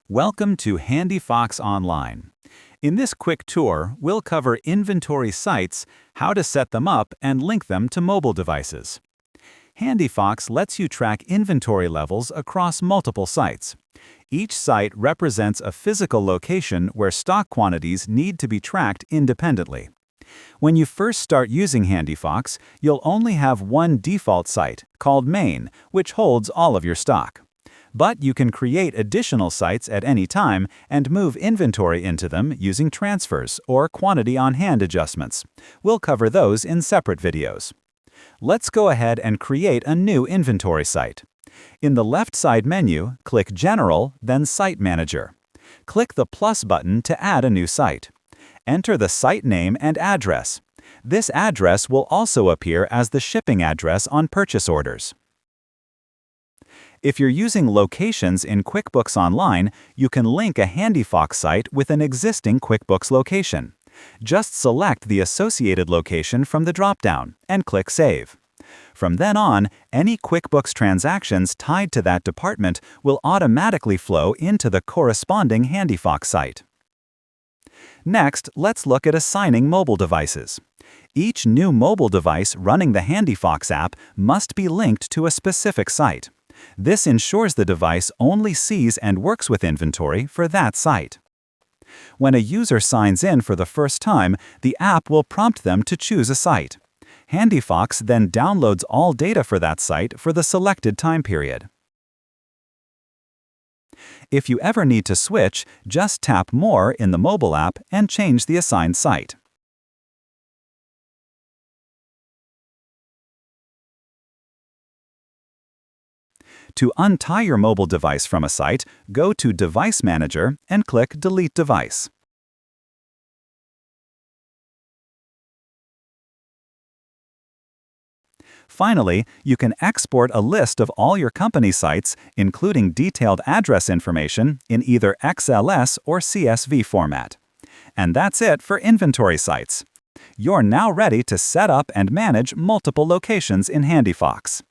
Welcome to HandiFox Online. In this quick tour, we'll cover inventory sites, how to set them up, and link them to mobile devices. HandiFox lets you track inventory levels across multiple sites. Each site represents a physical location where stock quantities need to be tracked independently. When you first start using HandiFox, you'll only have one default site, called Main, which holds all of your stock. But you can create additional sites at any time and move inventory into them using transfers or quantity on hand adjustments. We'll cover those in separate videos. Let's go ahead and create a new inventory site. In the left side menu, click General, then Site Manager. Click the plus button to add a new site. Enter the site name and address. This address will also appear as the shipping address on purchase orders. If you're using locations in QuickBooks Online, you can link a HandiFox site with an existing QuickBooks location. Just select the associated location from the drop-down and click Save. From then on, any QuickBooks transactions tied to that department will automatically flow into the corresponding HandiFox site. Next, let's look at assigning mobile devices. Each new mobile device running the HandiFox app must be linked to a specific site. This ensures the device only sees and works with inventory for that site. When a user signs in for the first time, the app will prompt them to choose a site. HandiFox then downloads all data for that site for the selected time period. If you ever need to switch, just tap More in the mobile app and change the assigned site. To untie your mobile device from a site, go to Device Manager and click Delete Device. Finally, you can export a list of all your company sites, including detailed address information, in either XLS or CSV format. And that's it for inventory sites. You're now ready to set up and manage multiple locations in HandiFox.